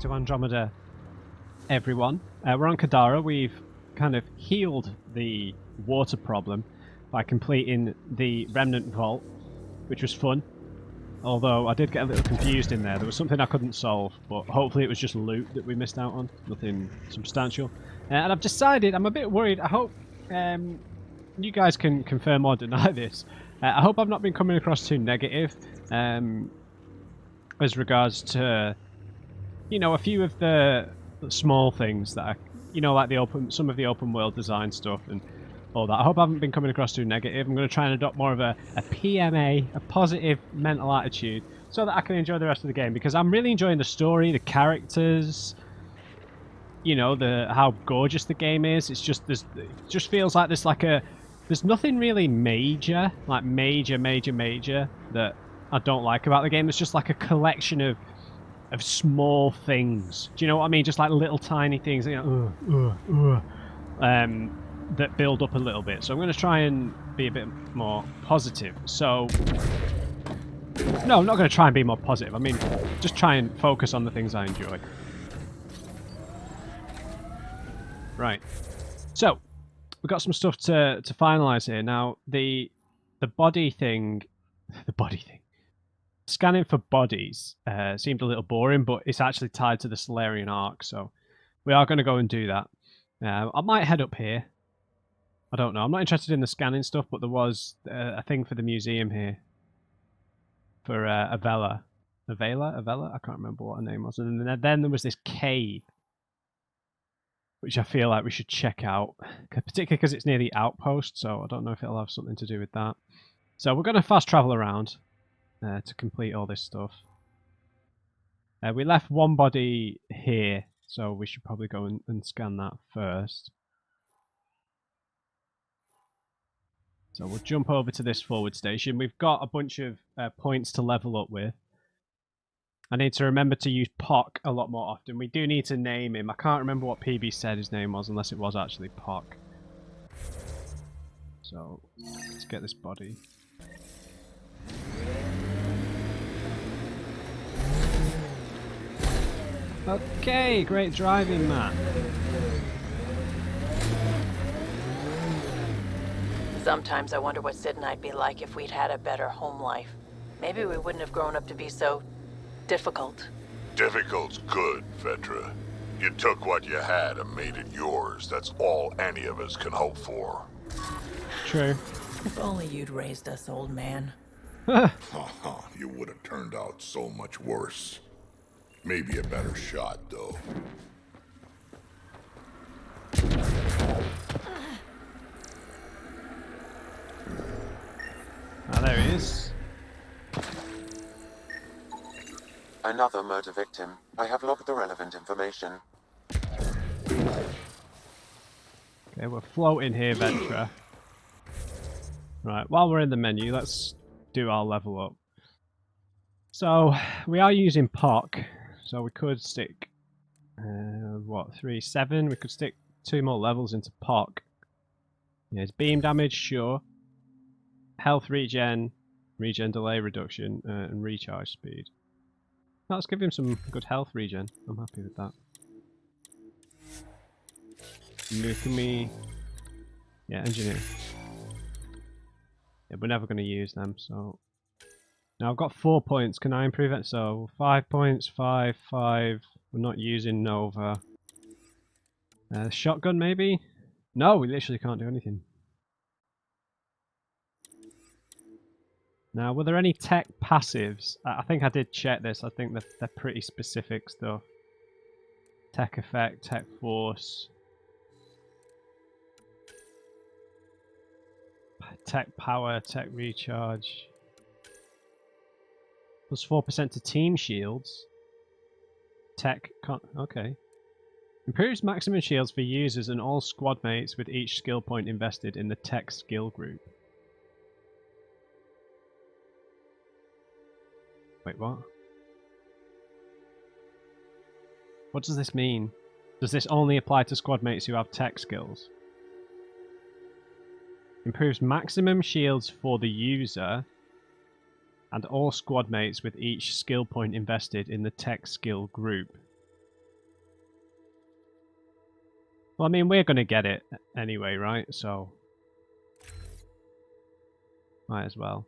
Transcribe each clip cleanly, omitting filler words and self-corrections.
to Andromeda, everyone. We're on Kadara. We've kind of healed the water problem by completing the Remnant Vault, which was fun. Although I did get a little confused in there. There was something I couldn't solve, but hopefully it was just loot that we missed out on. Nothing substantial. And I've decided, I'm a bit worried. I hope you guys can confirm or deny this. I hope I've not been coming across too negative as regards to, you know, a few of the small things that like some of the open world design stuff and all that. I hope I haven't been coming across too negative. I'm going to try and adopt more of a PMA, a positive mental attitude, so that I can enjoy the rest of the game, because I'm really enjoying the story, the characters, you know, how gorgeous the game is. It just feels like there's nothing really major that I don't like about the game. It's just like a collection of small things. Do you know what I mean? Just like little tiny things, you know, that build up a little bit. So I'm going to try and be a bit more positive. So, no, I'm not going to try and be more positive. I mean, just try and focus on the things I enjoy. Right. So, we've got some stuff to finalise here. Now, the body thing... The body thing. Scanning for bodies seemed a little boring, but it's actually tied to the Solarian arc, so we are going to go and do that. I might head up here. I don't know. I'm not interested in the scanning stuff, but there was a thing for the museum here for Avella. Avella? I can't remember what her name was. And then there was this cave, which I feel like we should check out, particularly because it's near the outpost, so I don't know if it'll have something to do with that. So we're going to fast travel around to complete all this stuff. We left one body here, so we should probably go and scan that first. So we'll jump over to this forward station. We've got a bunch of points to level up with. I need to remember to use Pock a lot more often. We do need to name him. I can't remember what PB said his name was, unless it was actually Pock. So let's get this body. Okay, great driving, Matt. Sometimes I wonder what Sid and I'd be like if we'd had a better home life. Maybe we wouldn't have grown up to be so difficult. Difficult's good, Vetra. You took what you had and made it yours. That's all any of us can hope for. True. If only you'd raised us, old man. You would have turned out so much worse. Maybe a better shot, though. Ah, there he is. Another murder victim. I have logged the relevant information. Okay, we're floating here, Vetra. Right, while we're in the menu, let's do our level up. So, we are using Pock, so we could stick, 7? We could stick 2 more levels into Pock. Yeah, it's beam damage, sure. Health regen, regen delay reduction, and recharge speed. Let's give him some good health regen. I'm happy with that. Alchemy. Yeah, engineer. Yeah, we're never going to use them, so... Now I've got 4 points. Can I improve it? So 5 points, 5, 5. We're not using Nova. Shotgun maybe? No, we literally can't do anything. Now, were there any tech passives? I think I did check this. I think that they're pretty specific stuff. Tech effect, tech force. Tech power, tech recharge. Plus 4% to team shields. Okay. Improves maximum shields for users and all squad mates with each skill point invested in the tech skill group. Wait, what? What does this mean? Does this only apply to squad mates who have tech skills? Improves maximum shields for the user and all squad mates with each skill point invested in the tech skill group. Well, I mean, we're going to get it anyway, right? So, might as well.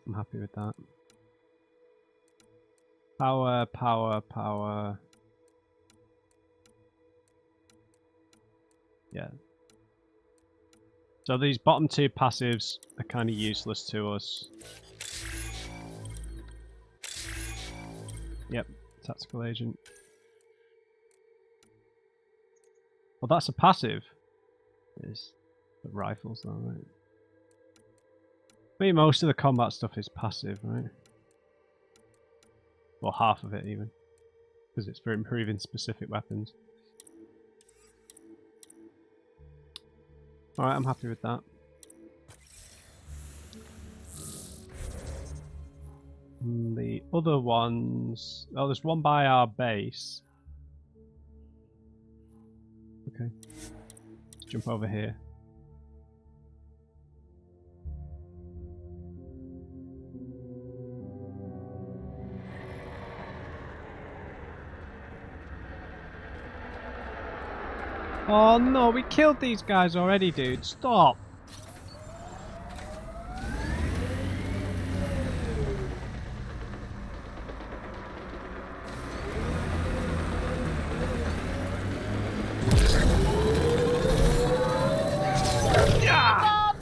I'm happy with that. Power, power, power. Yeah. So these bottom two passives are kind of useless to us. Yep, tactical agent. Well, that's a passive. Is the rifles, though, right? I mean, most of the combat stuff is passive, right? Well, half of it even, because it's for improving specific weapons. Alright, I'm happy with that. And the other ones... Oh, there's one by our base. Okay. Let's jump over here. Oh no, we killed these guys already, dude. Stop. Yeah!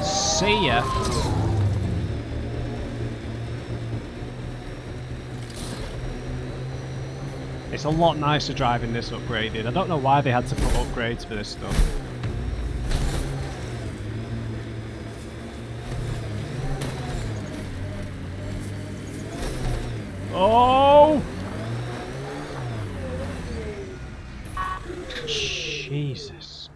See ya. It's a lot nicer driving this upgraded. I don't know why they had to put upgrades for this stuff. Oh! Jesus.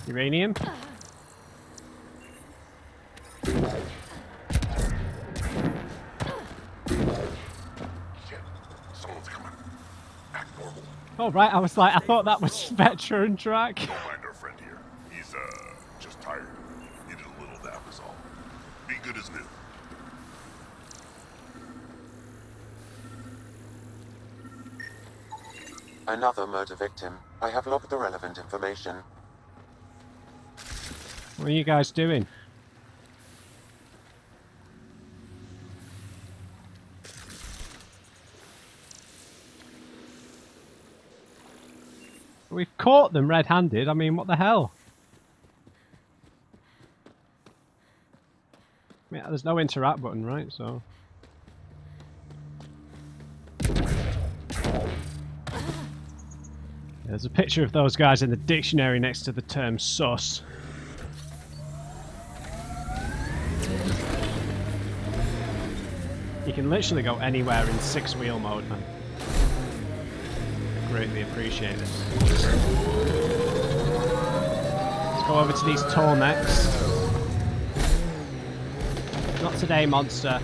Uranium? Oh right, I was like, I thought that was Spectre and Drac. Don't mind our friend here. He's, just tired. Needed a little nap is all. Be good as new. Another murder victim. I have logged the relevant information. What are you guys doing? We've caught them red-handed. I mean, what the hell? I mean, there's no interact button, right? So. There's a picture of those guys in the dictionary next to the term sus. You can literally go anywhere in 6-wheel mode, man. Greatly appreciate this. Let's go over to these tall necks. Not today, monster.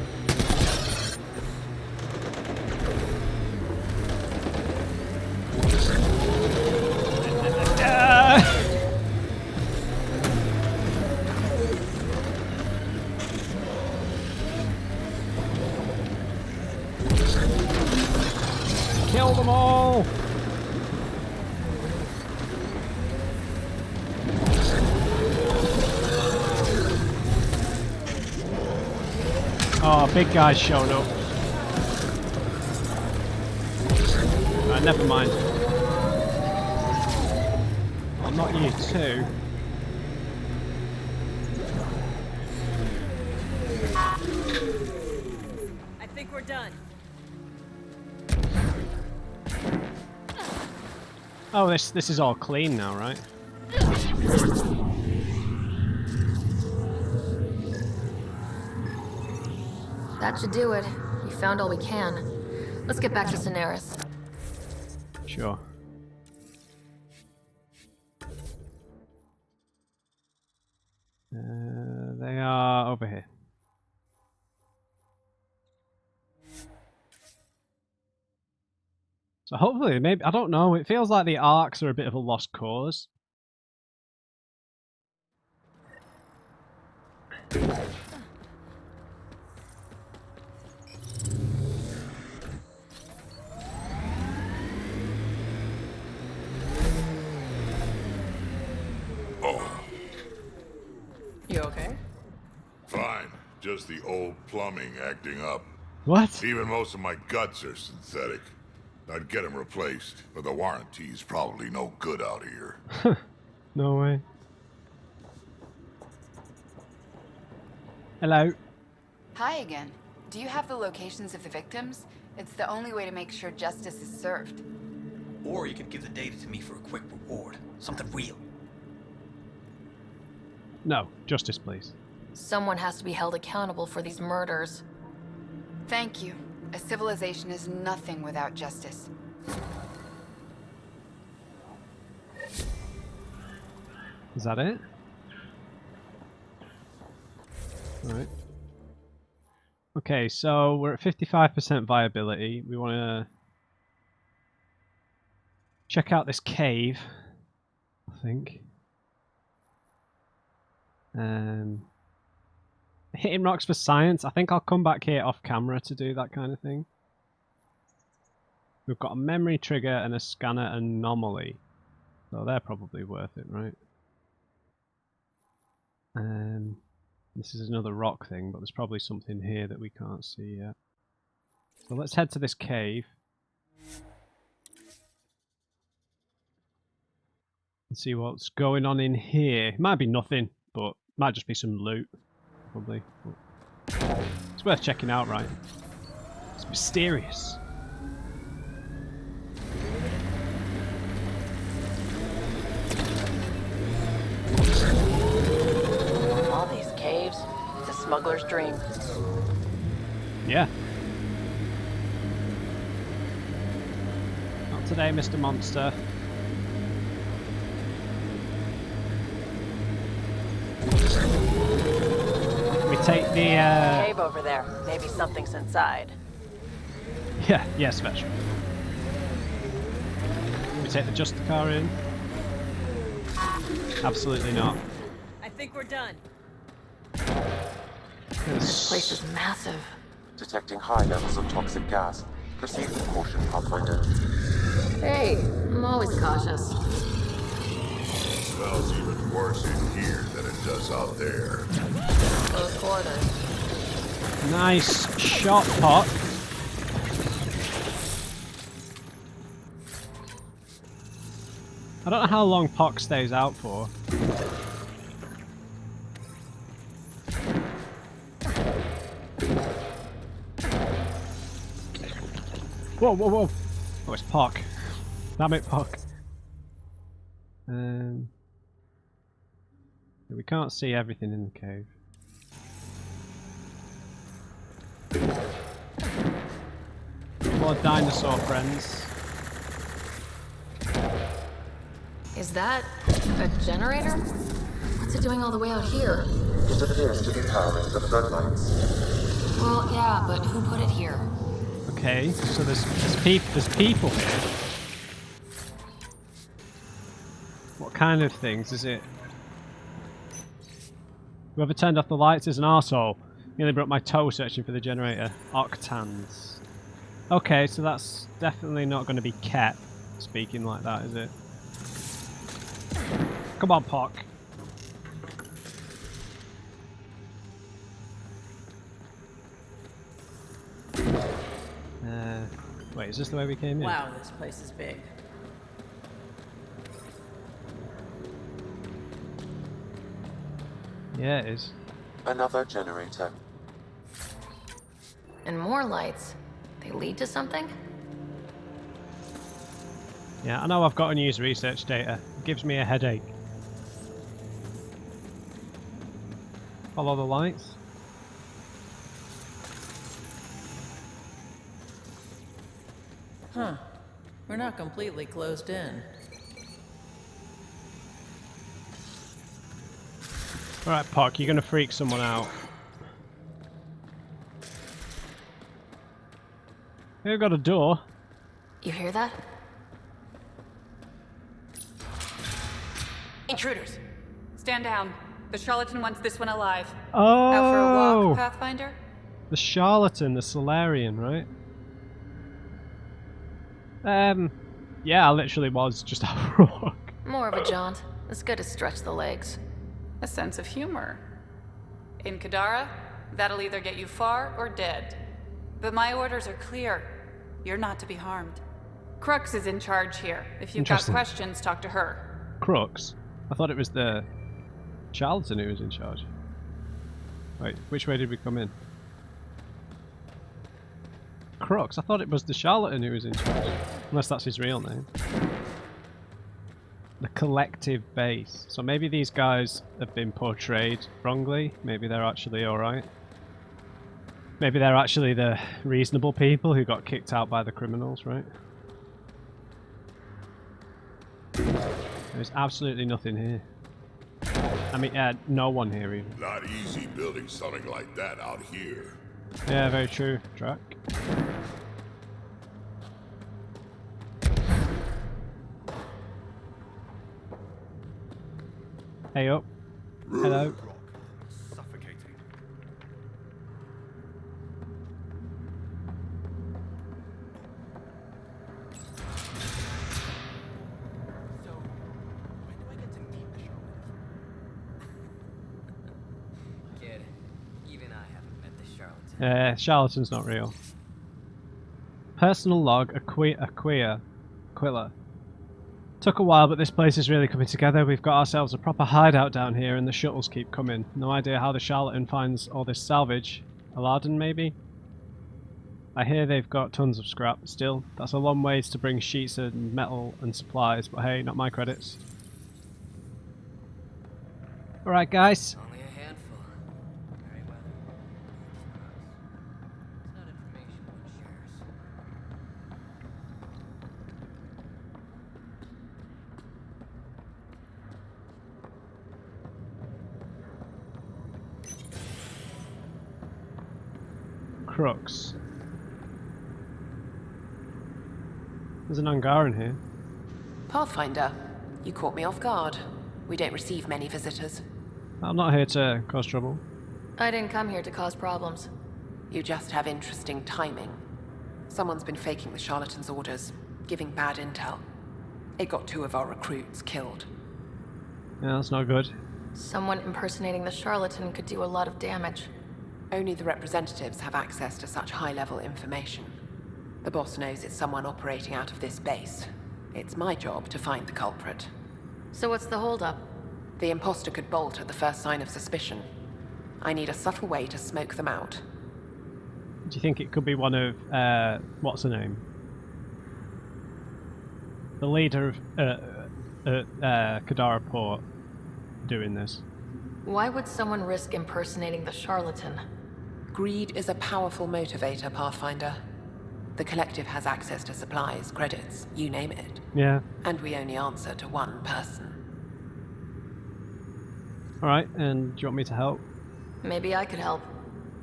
Kill them all! Oh, big guys showed up. Right, never mind. Well, not you too. I think we're done. Oh, this is all clean now, right? That should do it. We found all we can. Let's get back to Cineris. Sure. They are over here. So hopefully, maybe, I don't know, it feels like the arcs are a bit of a lost cause. Oh, You okay? fine. Just the old plumbing acting up. What? Even most of my guts are synthetic. I'd get them replaced, but the warranty's probably no good out here. No way. Hello. Hi again. Do you have the locations of the victims? It's the only way to make sure justice is served. Or you could give the data to me for a quick reward. Something real. No, justice, please. Someone has to be held accountable for these murders. Thank you. A civilization is nothing without justice. Is that it? Right. Okay, so we're at 55% viability. We want to check out this cave, I think. Hitting rocks for science. I think I'll come back here off camera to do that kind of thing. We've got a memory trigger and a scanner anomaly. So they're probably worth it, right? This is another rock thing, but there's probably something here that we can't see yet. So let's head to this cave. And see what's going on in here. Might be nothing, but might just be some loot. Probably. But it's worth checking out, right? It's mysterious. All these caves. It's a smuggler's dream. Yeah. Not today, Mr. Monster. We take the Cave over there. Maybe something's inside. yeah, yes, veteran. We take the Justicar in. Absolutely not. I think we're done. This place is massive. Detecting high levels of toxic gas. Proceed with caution, Pathfinder. Hey, I'm always cautious. Smells even worse in here than it does out there. Close quarters. Nice shot, Pot. I don't know how long Pock stays out for. Whoa, whoa, whoa! Oh, it's Pock. Damn it, Pock. We can't see everything in the cave. More dinosaur friends. Is that a generator? What's it doing all the way out here? It appears to be powering the floodlights. Well, yeah, but who put it here? Okay, so there's people here. What kind of things is it? Whoever turned off the lights is an arsehole. Nearly broke my toe searching for the generator. Octans. Okay, so that's definitely not going to be Ket speaking like that, is it? Come on, Pock. Wait, is this the way we came in? Wow, this place is big. Yeah, it is. Another generator. And more lights. They lead to something? Yeah, I know I've got unused research data. It gives me a headache. Follow the lights. Huh. We're not completely closed in. Alright, Pock, you're gonna freak someone out. We've got a door. You hear that? Intruders! Stand down. The charlatan wants this one alive. Out for a Oh! walk, Pathfinder? The charlatan, the Solarian, right? Yeah, I literally was just out for a walk. More of a jaunt. It's good to stretch the legs. A sense of humor. In Kadara, that'll either get you far or dead. But my orders are clear. You're not to be harmed. Crux is in charge here. If you've got Interesting. questions, talk to her. Crux? I thought it was the charlatan who was in charge. Wait, which way did we come in? Crux? I thought it was the charlatan who was in charge. Unless that's his real name. The collective base. So maybe these guys have been portrayed wrongly. Maybe they're actually alright. Maybe they're actually the reasonable people who got kicked out by the criminals, right? There's absolutely nothing here. I mean, no one here even. Not easy building something like that out here. Yeah, very true, Drac. Hey up. Hello. Suffocating. So, when do I get to meet the charlatan? Kid, even I haven't met the charlatan. Charlatan's not real. Personal log, Aquila. Took a while, but this place is really coming together. We've got ourselves a proper hideout down here, and the shuttles keep coming. No idea how the charlatan finds all this salvage. Aladdin, maybe? I hear they've got tons of scrap. Still, that's a long ways to bring sheets and metal and supplies, but hey, not my credits. Alright, guys. Only a handful. Very well. It's not information one shares. Crux. There's an Angaran here. Pathfinder, you caught me off guard. We don't receive many visitors. I'm not here to cause trouble. I didn't come here to cause problems. You just have interesting timing. Someone's been faking the charlatan's orders, giving bad intel. It got 2 of our recruits killed. Yeah, that's not good. Someone impersonating the charlatan could do a lot of damage. Only the representatives have access to such high-level information. The boss knows it's someone operating out of this base. It's my job to find the culprit. So what's the holdup? The imposter could bolt at the first sign of suspicion. I need a subtle way to smoke them out. Do you think it could be one of, what's her name? The leader of Kadara Port doing this? Why would someone risk impersonating the charlatan? Greed is a powerful motivator, Pathfinder. The Collective has access to supplies, credits, you name it. Yeah. And we only answer to one person. Alright, and do you want me to help? Maybe I could help.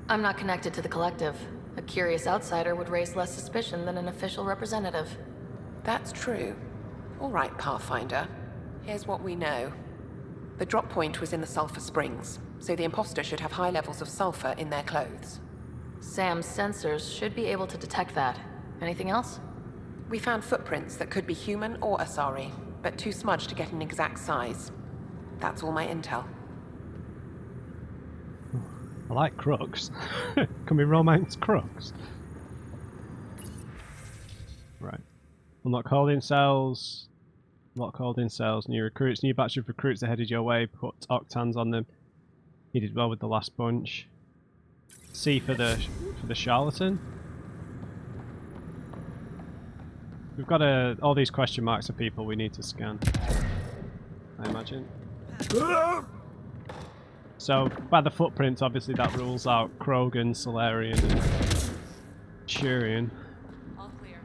I'm not connected to the Collective. A curious outsider would raise less suspicion than an official representative. That's true. All right, Pathfinder. Here's what we know. The drop point was in the sulfur springs, so the imposter should have high levels of sulfur in their clothes. Sam's sensors should be able to detect that. Anything else? We found footprints that could be human or Asari, but too smudged to get an exact size. That's all my intel. I like Crux. Can we romance Crux? Right. Unlock holding cells. Unlock holding cells. New recruits. New batch of recruits are headed your way. Put octans on them. You did well with the last bunch. C for the charlatan. We've got all these question marks of people we need to scan, I imagine. So, by the footprints, obviously that rules out Krogan, Solarian, and Turian. All clear.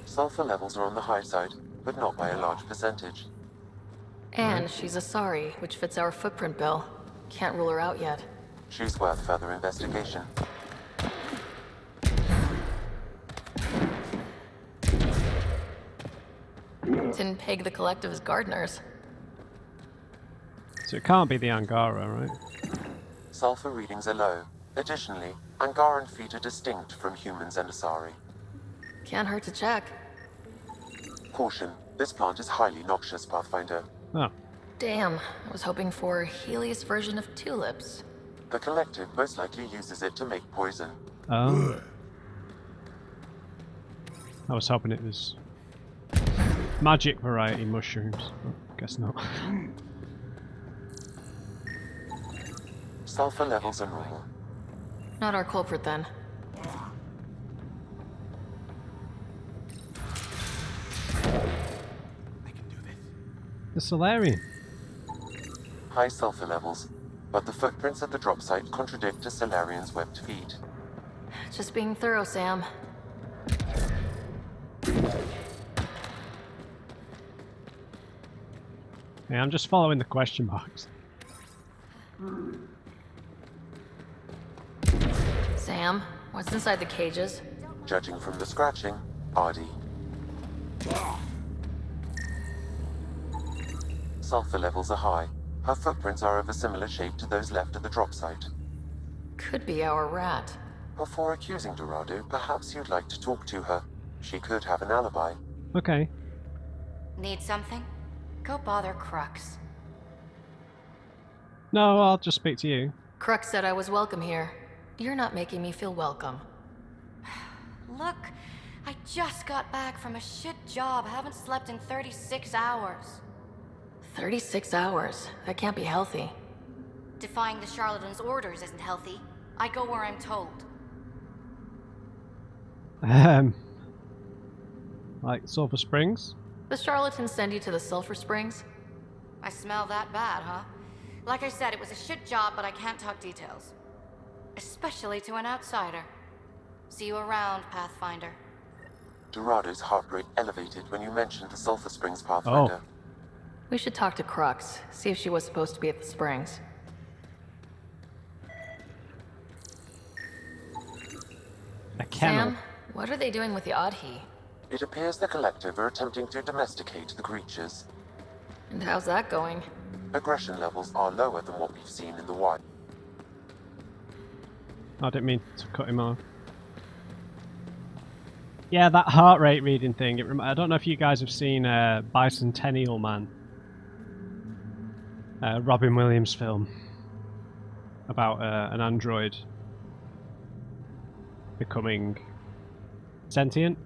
Sulfur levels are on the high side, but not by a large percentage. And she's Asari, which fits our footprint bill. Can't rule her out yet. She's worth further investigation. Didn't peg the collective as gardeners. So it can't be the Angara, right? Sulfur readings are low. Additionally, Angaran feet are distinct from humans and Asari. Can't hurt to check. Caution, this plant is highly noxious, Pathfinder. Oh. Damn, I was hoping for Helios' version of tulips. The collective most likely uses it to make poison. Oh. I was hoping it was magic variety mushrooms. Oh, guess not. Sulfur levels are normal. Not our culprit then. I can do this. The Solarian. High sulfur levels, but the footprints at the drop site contradict a Solarian's webbed feet. Just being thorough, Sam. Yeah, I'm just following the question marks. Sam, what's inside the cages? Judging from the scratching, hardy. Sulfur levels are high. Her footprints are of a similar shape to those left at the drop site. Could be our rat. Before accusing Dorado, perhaps you'd like to talk to her. She could have an alibi. Okay. Need something? Go bother Crux. No, I'll just speak to you. Crux said I was welcome here. You're not making me feel welcome. Look, I just got back from a shit job. I haven't slept in 36 hours. 36 hours? That can't be healthy. Defying the charlatan's orders isn't healthy. I go where I'm told. Like Sulphur Springs? The charlatans send you to the Sulphur Springs? I smell that bad, huh? Like I said, it was a shit job, but I can't talk details. Especially to an outsider. See you around, Pathfinder. Dorado's heart rate elevated when you mentioned the Sulphur Springs, Pathfinder. Oh. We should talk to Crux, see if she was supposed to be at the Springs. A kennel. Sam, what are they doing with the Adhi? It appears the collective are attempting to domesticate the creatures. And how's that going? Aggression levels are lower than what we've seen in the wild. I didn't mean to cut him off. Yeah, that heart rate reading thing. I don't know if you guys have seen Bicentennial Man. Robin Williams film. About an android becoming sentient.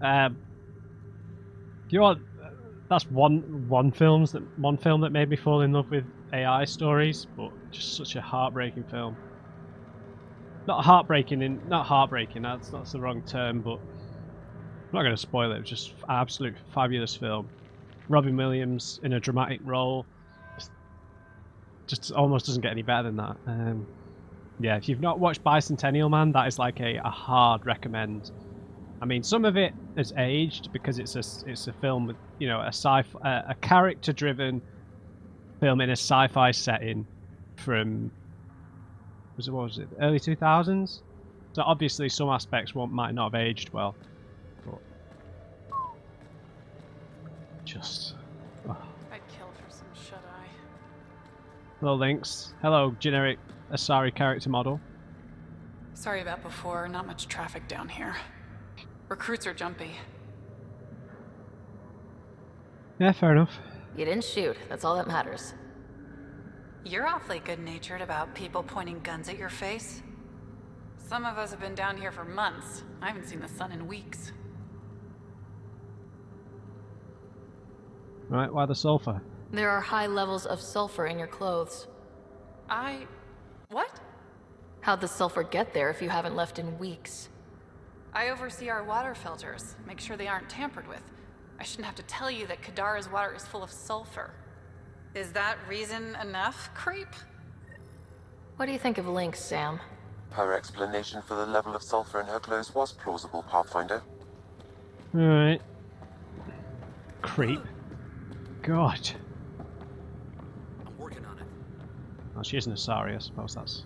You know what? That's one film that made me fall in love with AI stories, but just such a heartbreaking film. Not heartbreaking, that's the wrong term, but I'm not going to spoil it. It was just an absolute fabulous film. Robin Williams in a dramatic role. Just almost doesn't get any better than that. Yeah, if you've not watched Bicentennial Man, that is like a hard recommend. I mean, some of it has aged because it's a film with, you know, a character-driven film in a sci-fi setting from what was it, early 2000s? So obviously some aspects might not have aged well, but just I'd kill for some shut-eye. hello Lynx, hello generic Asari character model. Sorry about before, not much traffic down here. Recruits are jumpy. Yeah, fair enough. You didn't shoot, that's all that matters. You're awfully good-natured about people pointing guns at your face. Some of us have been down here for months. I haven't seen the sun in weeks. Right, why the sulfur? There are high levels of sulfur in your clothes. What? How'd the sulfur get there if you haven't left in weeks? I oversee our water filters, make sure they aren't tampered with. I shouldn't have to tell you that Kadara's water is full of sulfur. Is that reason enough, creep? What do you think of Lynx, Sam? Her explanation for the level of sulfur in her clothes was plausible, Pathfinder. Alright. Creep. God. I'm working on it. Well, she is an Asari, I suppose that's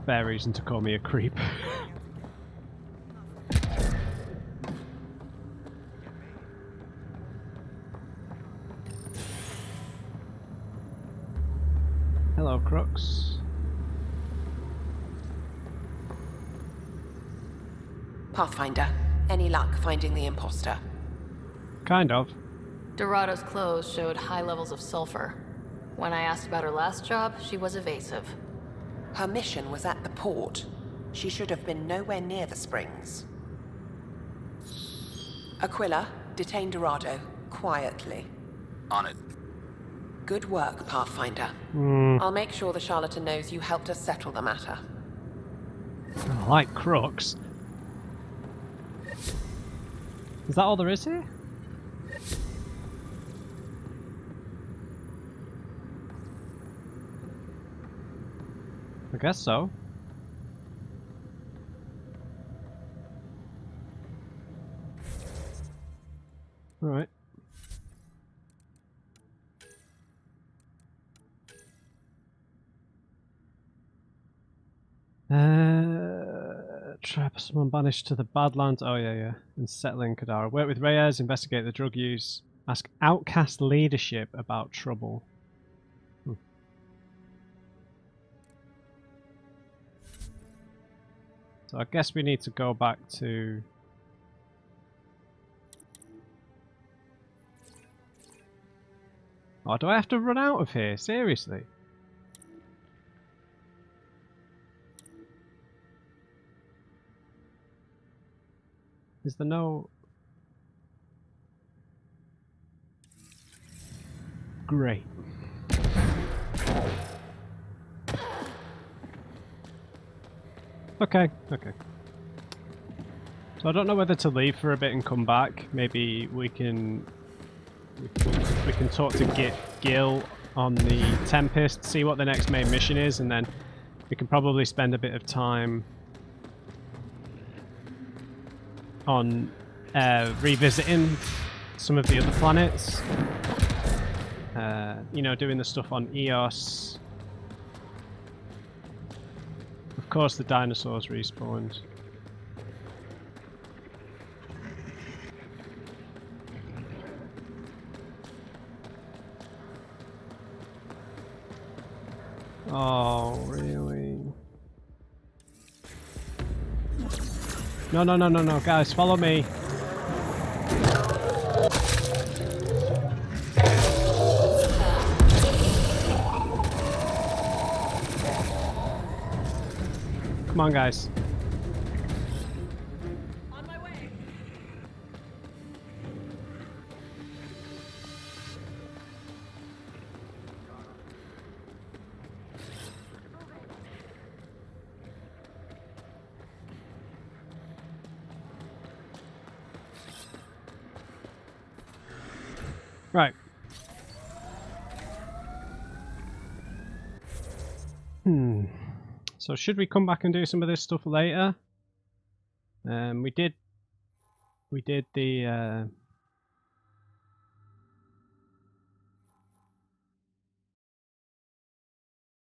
fair reason to call me a creep. crooks. Pathfinder, any luck finding the imposter? Kind of. Dorado's clothes showed high levels of sulfur. When I asked about her last job, she was evasive. Her mission was at the port. She should have been nowhere near the springs. Aquila, detain Dorado, quietly. On it. Good work, Pathfinder. I'll make sure the charlatan knows you helped us settle the matter. I like crooks. Is that all there is here? I guess so. Alright. Trap someone banished to the Badlands. Oh yeah. And settling Kadara. Work with Reyes, investigate the drug use. Ask outcast leadership about trouble. So I guess we need to go back to... Oh, do I have to run out of here? Seriously? Is there no... Great. Okay. So I don't know whether to leave for a bit and come back. Maybe we can talk to Gil on the Tempest, see what the next main mission is, and then we can probably spend a bit of time on revisiting some of the other planets. You know, doing the stuff on Eos. Of course the dinosaurs respawned. Oh, really? No, guys, follow me. Come on, guys. On my way. Right. So should we come back and do some of this stuff later? We did the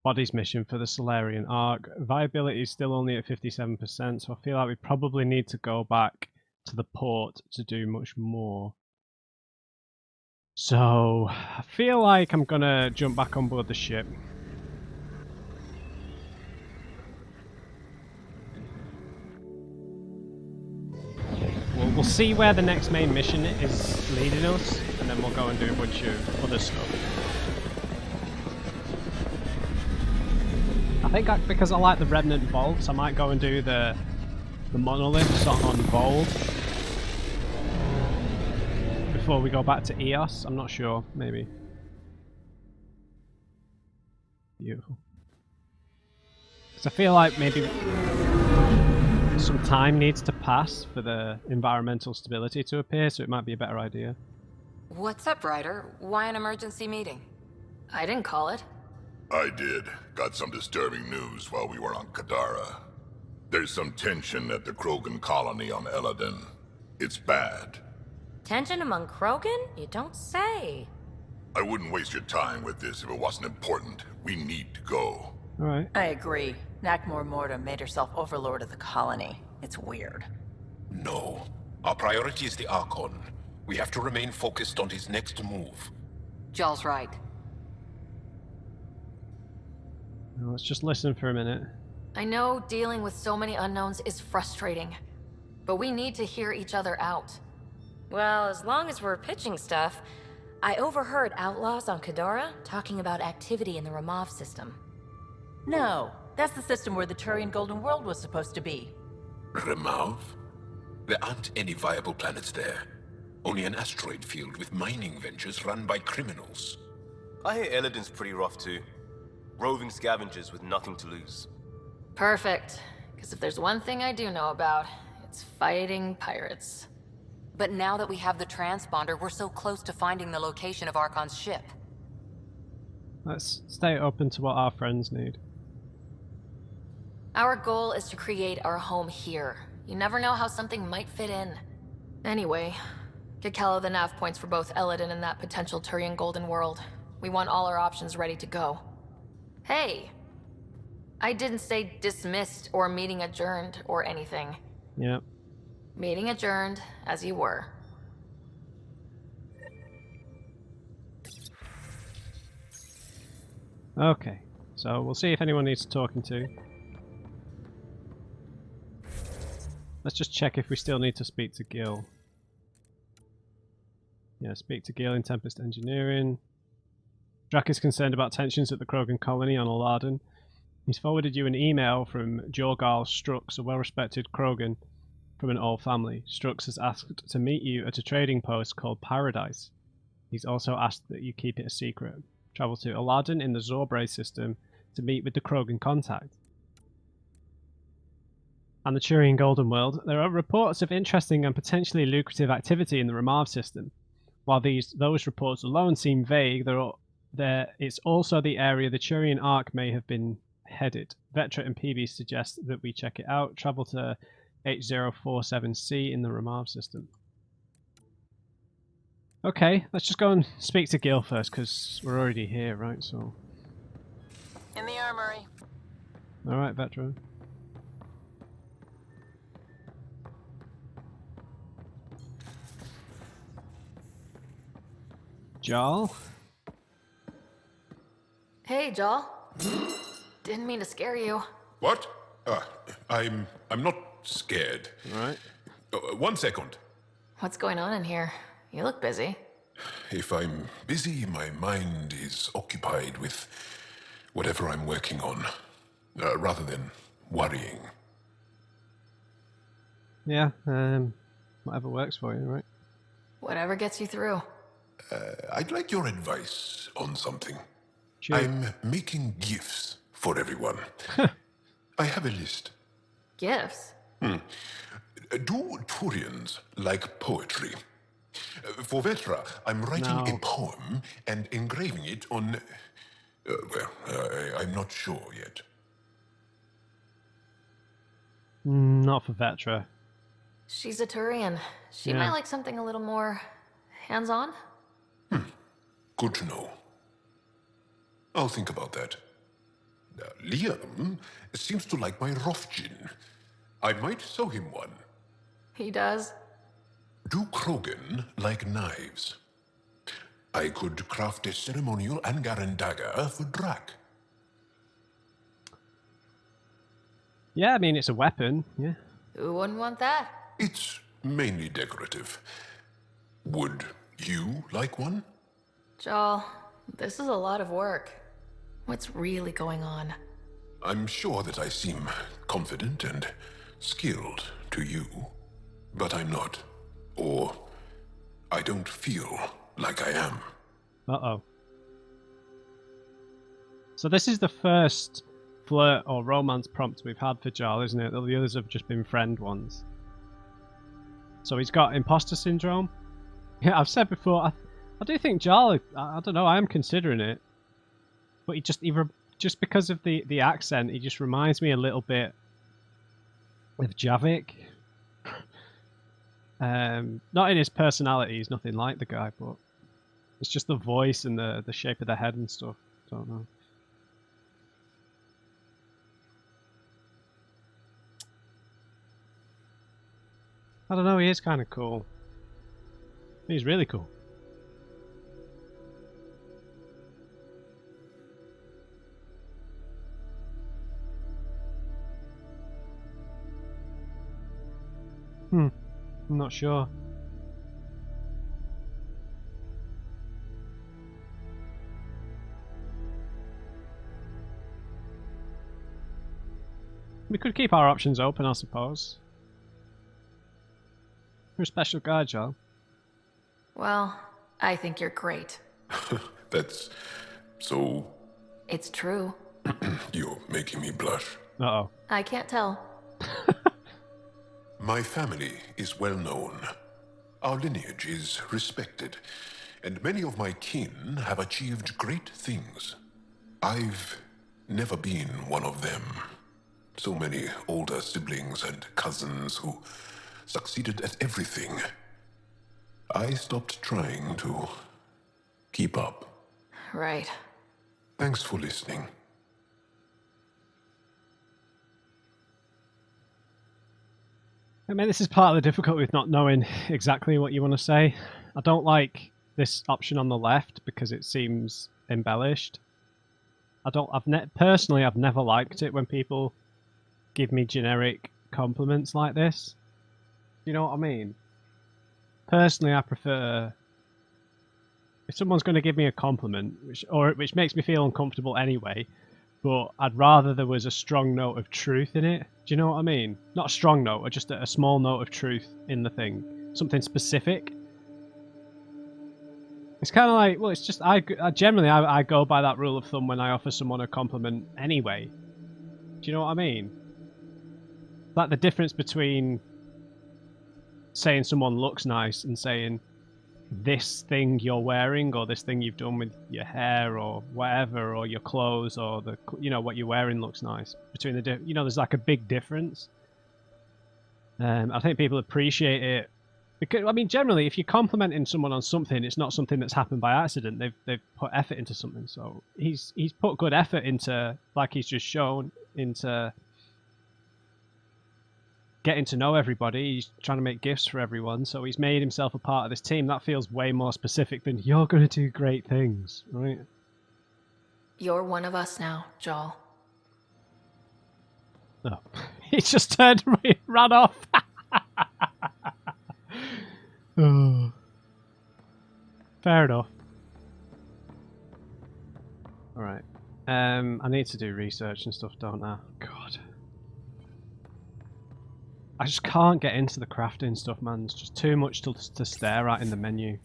bodies mission for the Solarian Arc. Viability is still only at 57%, so I feel like we probably need to go back to the port to do much more. So I feel like I'm gonna jump back on board the ship. We'll see where the next main mission is leading us, and then we'll go and do a bunch of other stuff. I think because I like the Remnant Vaults, I might go and do the monoliths on Bold before we go back to Eos. I'm not sure, maybe. Beautiful. Because I feel like maybe some time needs to pass for the environmental stability to appear, so it might be a better idea. What's up, Ryder? Why an emergency meeting? I didn't call it. I did. Got some disturbing news while we were on Kadara. There's some tension at the Krogan colony on Eladin. It's bad. Tension among Krogan? You don't say. I wouldn't waste your time with this if it wasn't important. We need to go. Alright. I agree. Nakmor Morta made herself overlord of the colony. It's weird. No. Our priority is the Archon. We have to remain focused on his next move. Jall's right. Now, let's just listen for a minute. I know dealing with so many unknowns is frustrating, but we need to hear each other out. Well, as long as we're pitching stuff, I overheard outlaws on Kadara talking about activity in the Ramov system. No, that's the system where the Turian Golden World was supposed to be. Remav? There aren't any viable planets there. Only an asteroid field with mining ventures run by criminals. I hear Eladin's pretty rough too. Roving scavengers with nothing to lose. Perfect. Because if there's one thing I do know about, it's fighting pirates. But now that we have the transponder, we're so close to finding the location of Archon's ship. Let's stay open to what our friends need. Our goal is to create our home here. You never know how something might fit in. Anyway, get Kello the nav points for both Eladin and that potential Turian Golden World. We want all our options ready to go. Hey! I didn't say dismissed or meeting adjourned or anything. Yep. Meeting adjourned, as you were. Okay, so we'll see if anyone needs talking to. Let's just check if we still need to speak to Gil. Yeah, speak to Gil in Tempest Engineering. Drac is concerned about tensions at the Krogan colony on Aladdin. He's forwarded you an email from Jorgal Strux, a well-respected Krogan from an old family. Strux has asked to meet you at a trading post called Paradise. He's also asked that you keep it a secret. Travel to Aladdin in the Zorbray system to meet with the Krogan contact. And the Turian Golden World, there are reports of interesting and potentially lucrative activity in the Ramav system. While those reports alone seem vague, it's also the area the Turian Ark may have been headed. Vetra and PB suggest that we check it out. Travel to H047C in the Ramav system. Okay, let's just go and speak to Gil first, because we're already here, right? So. In the armory. Alright, Vetra. Jarl? Hey, Jarl. Didn't mean to scare you. What? I'm not scared. Right. 1 second. What's going on in here? You look busy. If I'm busy, my mind is occupied with whatever I'm working on, rather than worrying. Yeah, whatever works for you, right? Whatever gets you through. I'd like your advice on something. Sure. I'm making gifts for everyone. I have a list. Gifts? Do Turians like poetry? For Vetra, I'm writing a poem and engraving it on... I'm not sure yet. Not for Vetra. She's a Turian. She might like something a little more hands-on. Good to know. I'll think about that. Liam seems to like my Rofgin. I might sew him one. He does? Do Krogan like knives? I could craft a ceremonial Angaran dagger for Drac. Yeah, I mean, it's a weapon, yeah. Who wouldn't want that? It's mainly decorative. Would you like one? Jarl, this is a lot of work. What's really going on? I'm sure that I seem confident and skilled to you, but I'm not. Or I don't feel like I am. Uh-oh. So this is the first flirt or romance prompt we've had for Jarl, isn't it? The others have just been friend ones. So he's got imposter syndrome. Yeah, I've said before, I do think Jarl, I don't know, I am considering it. But just because of the accent, he just reminds me a little bit of Javik. Not in his personality, he's nothing like the guy, but it's just the voice and the shape of the head and stuff. Don't know. I don't know, he is kind of cool. He's really cool. I'm not sure. We could keep our options open, I suppose. You're a special guy, Joel. Well, I think you're great. That's so... It's true. You're making me blush. Uh-oh. I can't tell. My family is well known. Our lineage is respected, and many of my kin have achieved great things. I've never been one of them. So many older siblings and cousins who succeeded at everything. I stopped trying to keep up. Right. Thanks for listening. I mean, this is part of the difficulty with not knowing exactly what you want to say. I don't like this option on the left because it seems embellished. Personally, I've never liked it when people give me generic compliments like this. You know what I mean? Personally, I prefer if someone's going to give me a compliment, which makes me feel uncomfortable anyway, but I'd rather there was a strong note of truth in it. Do you know what I mean? Not a strong note, or just a small note of truth in the thing. Something specific. It's kind of like, well, it's just, I generally go by that rule of thumb when I offer someone a compliment anyway. Do you know what I mean? Like the difference between saying someone looks nice and saying this thing you're wearing or this thing you've done with your hair or whatever or your clothes or the what you're wearing looks nice. Between the there's like a big difference. I think people appreciate it because, I mean, generally if you're complimenting someone on something, it's not something that's happened by accident. They've put effort into something. So he's put good effort into, like he's just shown, into getting to know everybody. He's trying to make gifts for everyone, so he's made himself a part of this team. That feels way more specific than you're going to do great things, right? You're one of us now, Joel. Oh, he just turned and ran off. Oh. Fair enough. All right. I need to do research and stuff, don't I? God. I just can't get into the crafting stuff, man. It's just too much to stare at in the menu.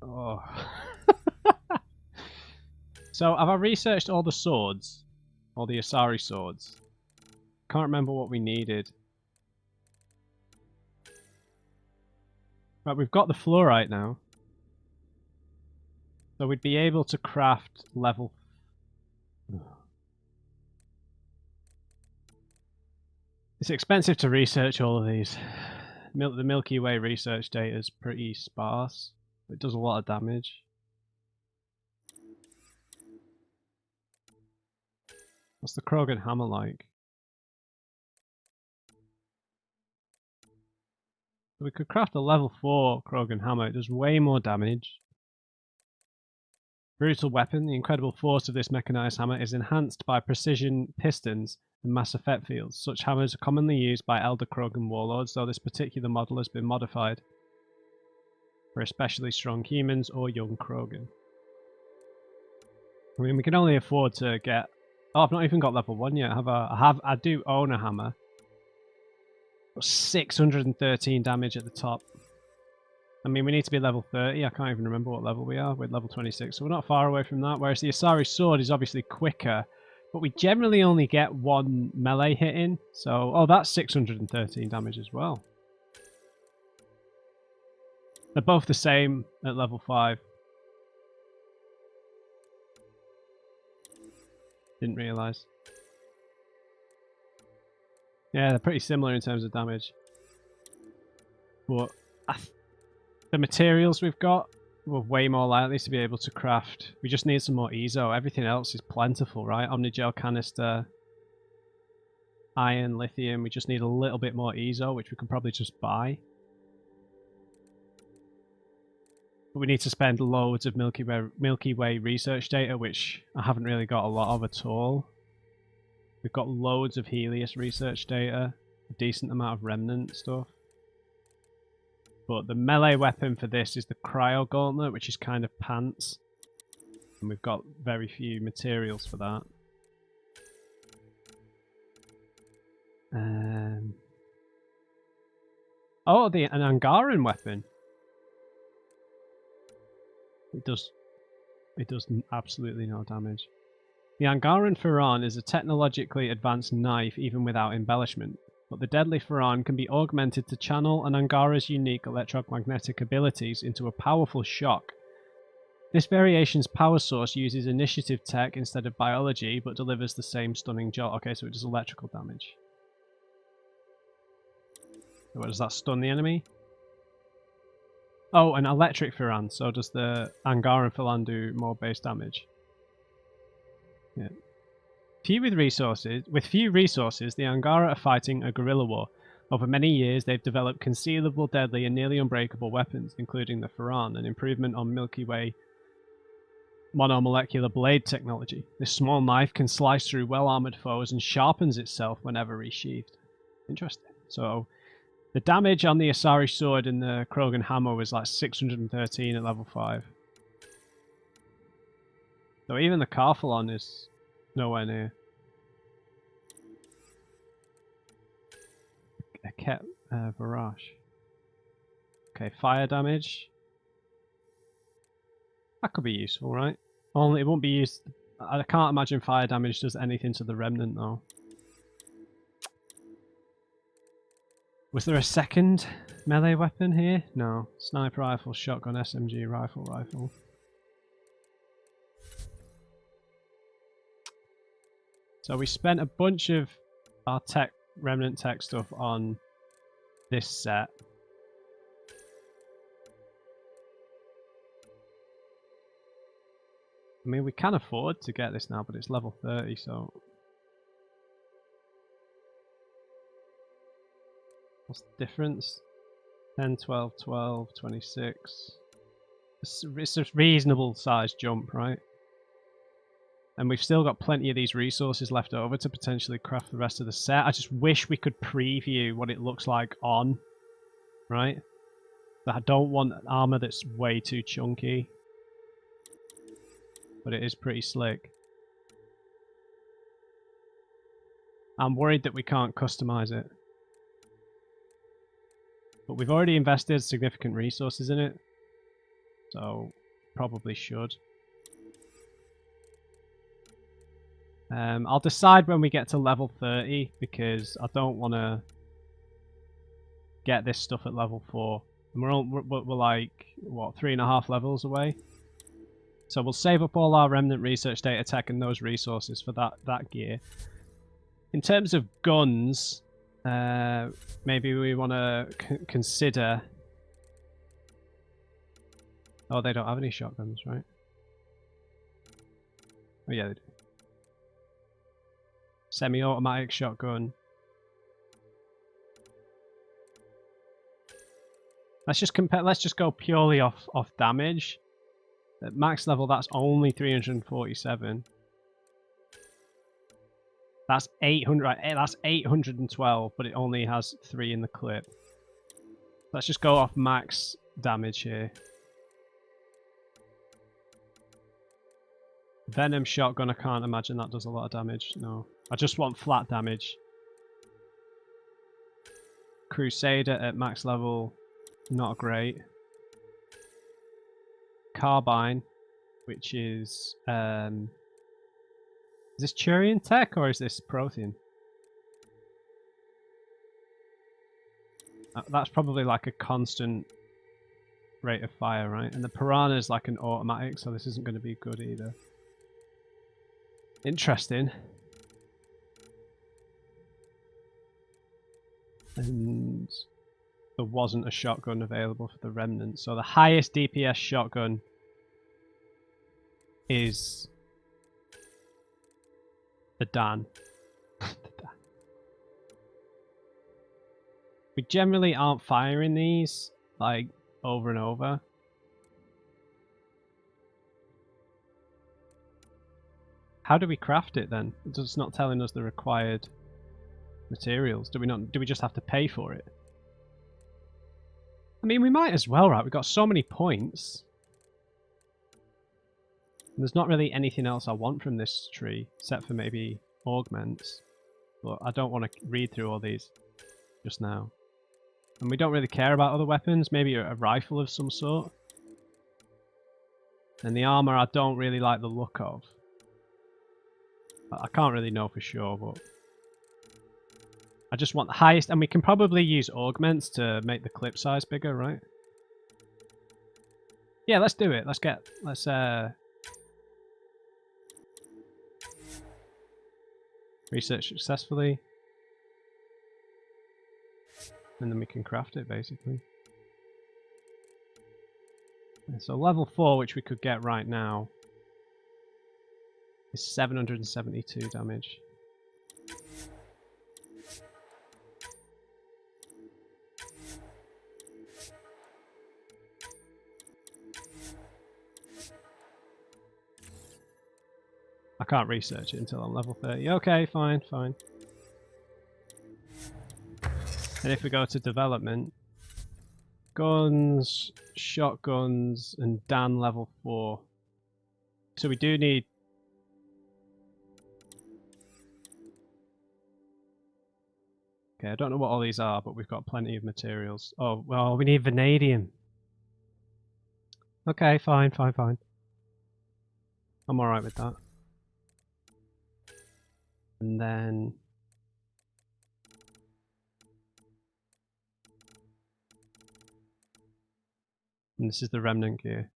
Oh. So, have I researched all the swords? All the Asari swords? Can't remember what we needed. Right, we've got the fluorite now. So we'd be able to craft level... It's expensive to research all of these. The Milky Way research data is pretty sparse. It does a lot of damage. What's the Krogan hammer like? We could craft a level 4 Krogan hammer. It does way more damage. Brutal weapon. The incredible force of this mechanized hammer is enhanced by precision pistons and mass effect fields. Such hammers are commonly used by elder Krogan warlords, though this particular model has been modified for especially strong humans or young Krogan. I mean, we can only afford to get... Oh, I've not even got level 1 yet, have I? I do own a hammer. Got 613 damage at the top. I mean, we need to be level 30. I can't even remember what level we are. We're level 26, so we're not far away from that. Whereas the Asari sword is obviously quicker, but we generally only get one melee hit in. So, oh, that's 613 damage as well. They're both the same at level 5. Didn't realise. Yeah, they're pretty similar in terms of damage. But the materials we've got, we're way more likely to be able to craft. We just need some more EZO. Everything else is plentiful, right? Omnigel canister, iron, lithium. We just need a little bit more EZO, which we can probably just buy. But we need to spend loads of Milky Way research data, which I haven't really got a lot of at all. We've got loads of Helios research data. a decent amount of remnant stuff. But the melee weapon for this is the cryo gauntlet, which is kind of pants. And we've got very few materials for that. Oh, an Angaran weapon. It does absolutely no damage. The Angaran Furan is a technologically advanced knife even without embellishment, but the deadly Furan can be augmented to channel an Angara's unique electromagnetic abilities into a powerful shock. This variation's power source uses initiative tech instead of biology, but delivers the same stunning jolt. Okay, so it does electrical damage. What, does that stun the enemy? Oh, an electric Furan, so does the Angaran Furan do more base damage? Yeah. With few resources, the Angara are fighting a guerrilla war. Over many years, they've developed concealable, deadly, and nearly unbreakable weapons, including the Furan, an improvement on Milky Way monomolecular blade technology. This small knife can slice through well-armored foes and sharpens itself whenever resheathed. Interesting. So, the damage on the Asari sword and the Krogan hammer was like 613 at level 5. So even the Carphalon is nowhere near. A Ket Barrage. Okay, fire damage. That could be useful, right? Only it won't be used. I can't imagine fire damage does anything to the remnant though. Was there a second melee weapon here? No. Sniper rifle, shotgun, SMG, rifle. So we spent a bunch of our remnant tech stuff on this set. I mean, we can afford to get this now, but it's level 30, so... What's the difference? 10, 12, 12, 26. It's a reasonable sized jump, right? And we've still got plenty of these resources left over to potentially craft the rest of the set. I just wish we could preview what it looks like on, right? I don't want an armor that's way too chunky. But it is pretty slick. I'm worried that we can't customize it. But we've already invested significant resources in it. So, probably should. I'll decide when we get to level 30, because I don't want to get this stuff at level 4. And we're like, what, 3.5 levels away? So we'll save up all our remnant research data tech and those resources for that gear. In terms of guns, maybe we want to consider... Oh, they don't have any shotguns, right? Oh yeah, they do. Semi-automatic shotgun. Let's just go purely off damage. At max level, that's only 347. That's 800. Right, that's 812, but it only has 3 in the clip. Let's just go off max damage here. Venom shotgun, I can't imagine that does a lot of damage. No, I just want flat damage. Crusader at max level, not great. Carbine, which is this Turian tech or is this Prothean? That's probably like a constant rate of fire, right? And the Piranha is like an automatic, so this isn't going to be good either. Interesting. And there wasn't a shotgun available for the Remnant, so the highest DPS shotgun is the Dan. We generally aren't firing these like over and over. How do we craft it then? It's not telling us the required materials? Do we not? Do we just have to pay for it? I mean, we might as well, right? We've got so many points. There's not really anything else I want from this tree, except for maybe augments. But I don't want to read through all these just now. And we don't really care about other weapons, maybe a rifle of some sort. And the armor I don't really like the look of. I can't really know for sure, but I just want the highest, and we can probably use augments to make the clip size bigger, right? Yeah, let's do it. Let's research successfully. And then we can craft it, basically. And so level 4, which we could get right now, is 772 damage. I can't research it until I'm level 30. Okay, fine, fine. And if we go to development, guns, shotguns, and Dan level 4. So we do need... Okay, I don't know what all these are, but we've got plenty of materials. Oh, well, we need vanadium. Okay, fine, fine, fine. I'm alright with that. And then... And this is the remnant gear.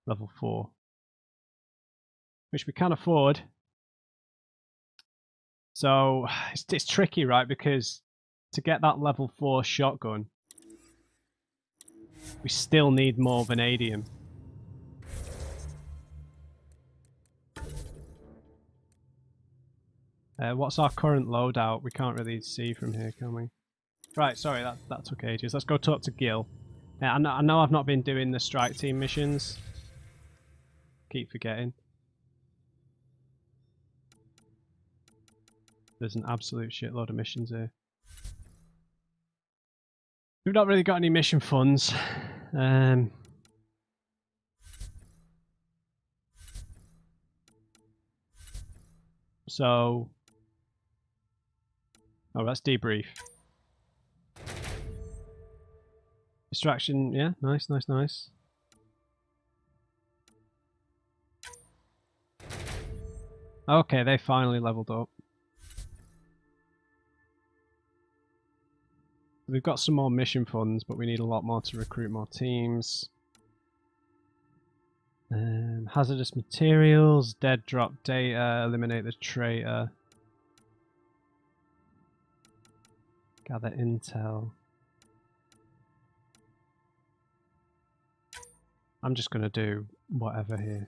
Level 4. Which we can afford. So, it's tricky, right? Because to get that level 4 shotgun, we still need more vanadium. What's our current loadout? We can't really see from here, can we? Right, sorry, that took ages. Let's go talk to Gil. I know I've not been doing the strike team missions. Keep forgetting. There's an absolute shitload of missions here. We've not really got any mission funds. So... Oh, let's debrief. Distraction, yeah, nice, nice, nice. Okay, they finally leveled up. We've got some more mission funds, but we need a lot more to recruit more teams. Hazardous materials, dead drop data, eliminate the traitor. Gather intel. I'm just going to do whatever here.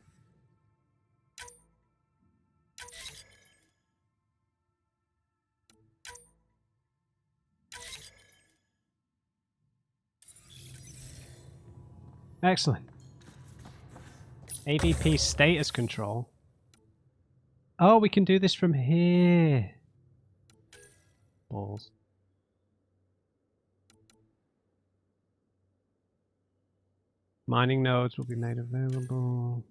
Excellent. AVP status control. Oh, we can do this from here. Balls. Mining nodes will be made available.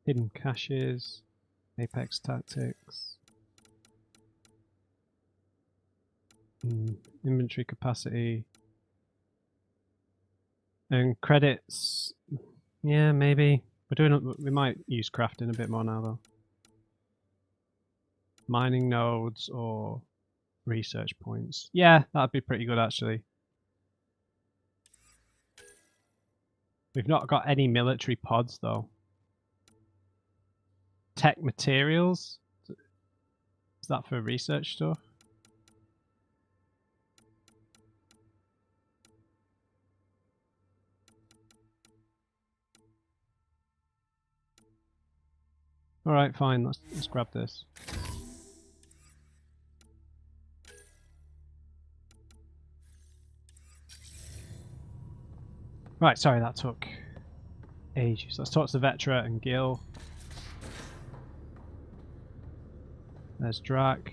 Hidden caches. Apex tactics. Inventory capacity. And credits. Yeah, maybe. We might use crafting a bit more now though. Mining nodes or research points. Yeah, that'd be pretty good actually. We've not got any military pods though. Tech materials? Is that for research stuff? Alright, fine, let's grab this. Right, sorry, that took ages. Let's talk to the Vetra and Gil. There's Drac.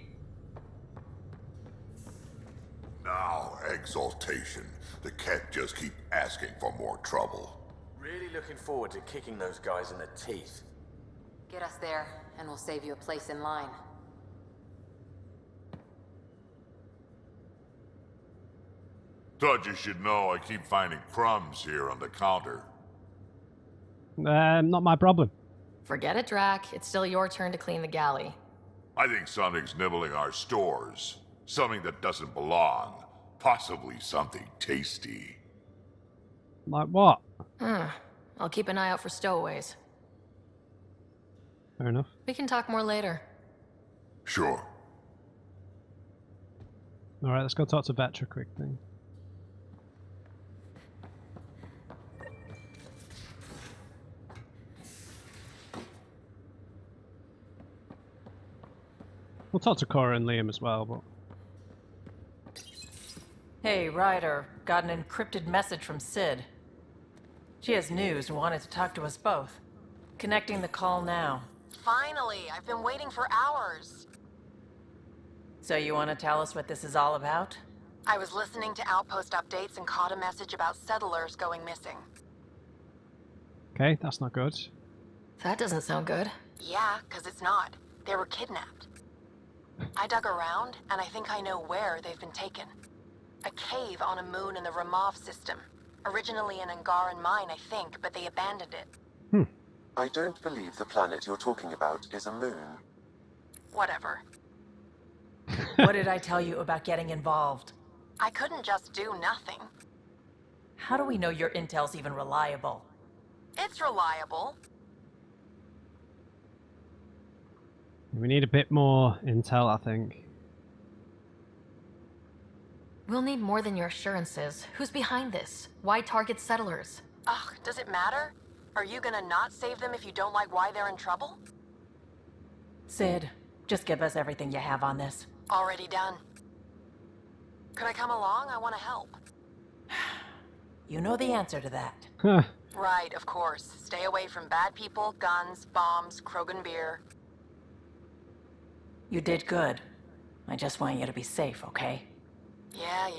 Now, exaltation. The Ket just keep asking for more trouble. Really looking forward to kicking those guys in the teeth. Get us there, and we'll save you a place in line. Thought you should know I keep finding crumbs here on the counter. Not my problem. Forget it, Drac. It's still your turn to clean the galley. I think something's nibbling our stores. Something that doesn't belong. Possibly something tasty. Like what? I'll keep an eye out for stowaways. Fair enough. We can talk more later. Sure. Alright, let's go talk to Vetra quickly. We'll talk to Cora and Liam as well, but... Hey, Ryder. Got an encrypted message from Sid. She has news and wanted to talk to us both. Connecting the call now. Finally! I've been waiting for hours. So you want to tell us what this is all about? I was listening to Outpost updates and caught a message about settlers going missing. Okay, that's not good. That doesn't sound good. Yeah, 'cause it's not. They were kidnapped. I dug around, and I think I know where they've been taken. A cave on a moon in the Ramov system. Originally an Angaran mine, I think, but they abandoned it. I don't believe the planet you're talking about is a moon. Whatever. What did I tell you about getting involved? I couldn't just do nothing. How do we know your intel's even reliable? It's reliable. We need a bit more intel, I think. We'll need more than your assurances. Who's behind this? Why target settlers? Ugh, does it matter? Are you gonna not save them if you don't like why they're in trouble? Sid, just give us everything you have on this. Already done. Could I come along? I want to help. You know the answer to that. Huh. Right, of course. Stay away from bad people, guns, bombs, Krogan beer. You did good. I just want you to be safe, okay? Yeah.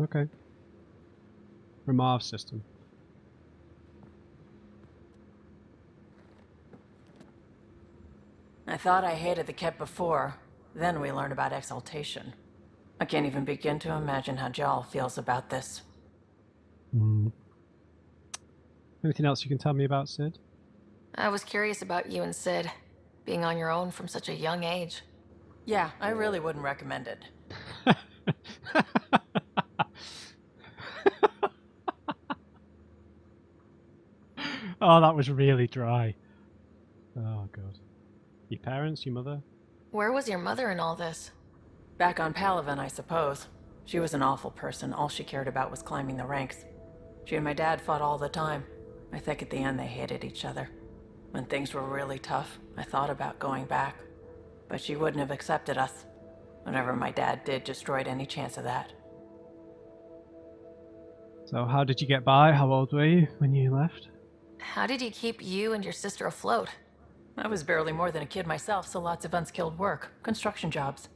Okay. Ramov system. I thought I hated the Ket before. Then we learned about exaltation. I can't even begin to imagine how Jal feels about this. Anything else you can tell me about Sid? I was curious about you and Sid, being on your own from such a young age. Yeah, I really wouldn't recommend it. Oh, that was really dry. Oh, God. Your parents, your mother? Where was your mother in all this? Back on Palaven, I suppose. She was an awful person. All she cared about was climbing the ranks. She and my dad fought all the time. I think at the end they hated each other. When things were really tough, I thought about going back. But she wouldn't have accepted us. Whatever my dad did destroyed any chance of that. So how did you get by? How old were you when you left? How did you keep you and your sister afloat? I was barely more than a kid myself, so lots of unskilled work. Construction jobs.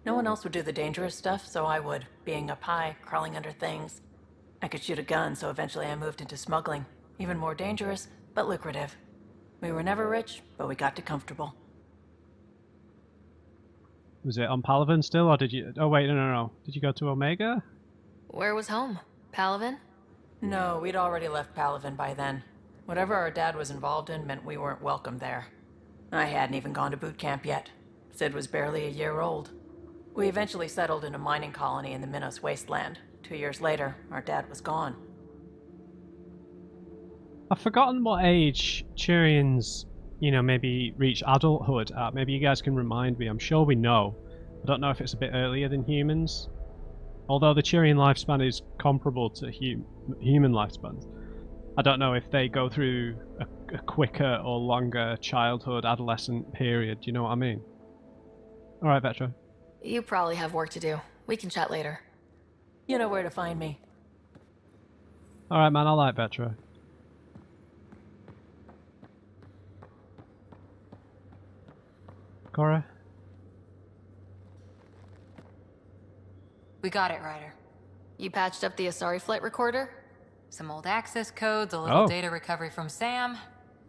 No one else would do the dangerous stuff, so I would. Being up high, crawling under things. I could shoot a gun, so eventually I moved into smuggling. Even more dangerous, but lucrative. We were never rich, but we got to comfortable. Was it on Palaven still, or did you... Oh, wait, no. Did you go to Omega? Where was home? Palaven? No, we'd already left Palaven by then. Whatever our dad was involved in meant we weren't welcome there. I hadn't even gone to boot camp yet. Sid was barely a year old. We eventually settled in a mining colony in the Minos wasteland. 2 years later, our dad was gone. I've forgotten what age Turians, maybe reach adulthood at. Maybe you guys can remind me. I'm sure we know. I don't know if it's a bit earlier than humans. Although the Turian lifespan is comparable to human lifespans. I don't know if they go through a quicker or longer childhood, adolescent period. Do you know what I mean? Alright, Vetra. You probably have work to do. We can chat later. You know where to find me. Alright, man, I like Vetra. Cora? We got it, Ryder. You patched up the Asari flight recorder? Some old access codes, a little Oh. data recovery from Sam.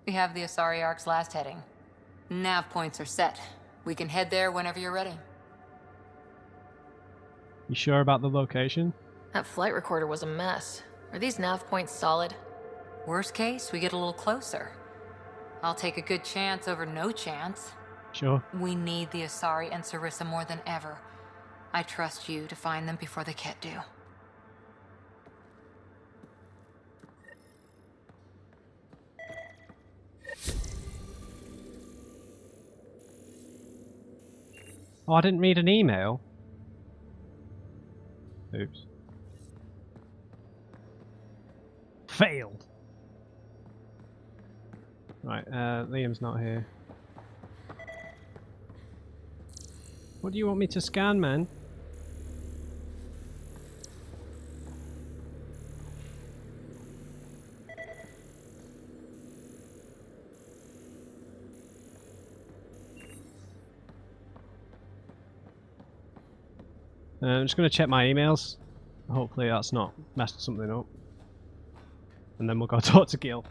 We have the Asari Ark's last heading. Nav points are set. We can head there whenever you're ready. You sure about the location? That flight recorder was a mess. Are these nav points solid? Worst case, we get a little closer. I'll take a good chance over no chance. Sure. We need the Asari and Sarissa more than ever. I trust you to find them before the Ket do. Oh, I didn't read an email. Oops. Failed. Right, Liam's not here. What do you want me to scan, man? I'm just going to check my emails. Hopefully that's not messed something up. And then we'll go talk to Gil.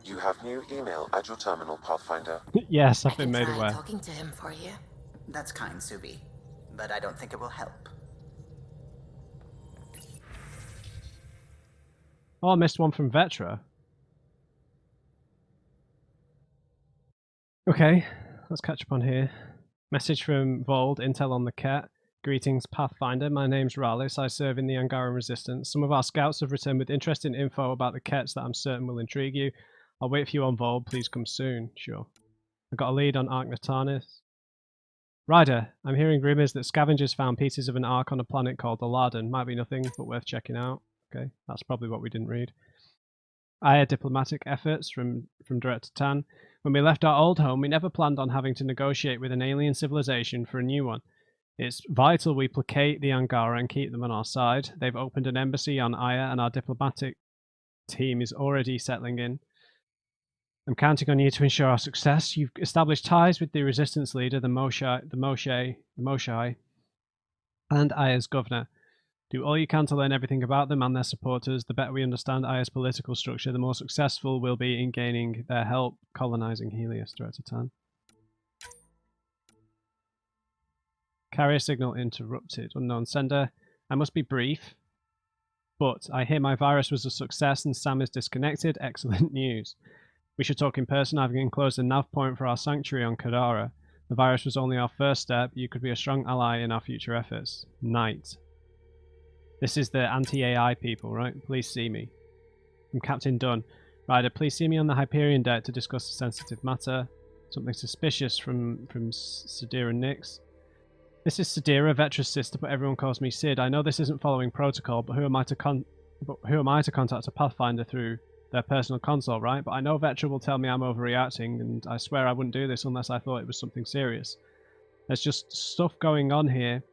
You have new email at your terminal, Pathfinder. Yes, I've been made Try aware. talking to him for you. That's kind, Subi. But I don't think it will help. Oh, I missed one from Vetra. Okay, let's catch up on here. Message from Vold, intel on the Ket. Greetings, Pathfinder. My name's Rallis. I serve in the Angaran Resistance. Some of our scouts have returned with interesting info about the Kets that I'm certain will intrigue you. I'll wait for you on Vold. Please come soon. Sure. I got a lead on Ark Natanis. Ryder, I'm hearing rumours that scavengers found pieces of an Ark on a planet called Aladdin. Might be nothing, but worth checking out. Okay, that's probably what we didn't read. I had diplomatic efforts from Director Tan. When we left our old home, we never planned on having to negotiate with an alien civilization for a new one. It's vital we placate the Angara and keep them on our side. They've opened an embassy on Aya, and our diplomatic team is already settling in. I'm counting on you to ensure our success. You've established ties with the resistance leader, the Moshai, and Aya's governor. Do all you can to learn everything about them and their supporters. The better we understand Aya's political structure, the more successful we'll be in gaining their help colonizing Helios. Director Tan. Carrier signal interrupted. Unknown sender. I must be brief, but I hear my virus was a success and Sam is disconnected. Excellent news. We should talk in person. I've enclosed a nav point for our sanctuary on Kadara. The virus was only our first step. You could be a strong ally in our future efforts. Knight. This is the anti-AI people, right? Please see me. I'm Captain Dunn. Ryder, please see me on the Hyperion deck to discuss the sensitive matter. Something suspicious from Sadira Nix. This is Sadira, Vetra's sister, but everyone calls me Sid. I know this isn't following protocol, but who am I to contact a Pathfinder through their personal console, right? But I know Vetra will tell me I'm overreacting, and I swear I wouldn't do this unless I thought it was something serious. There's just stuff going on here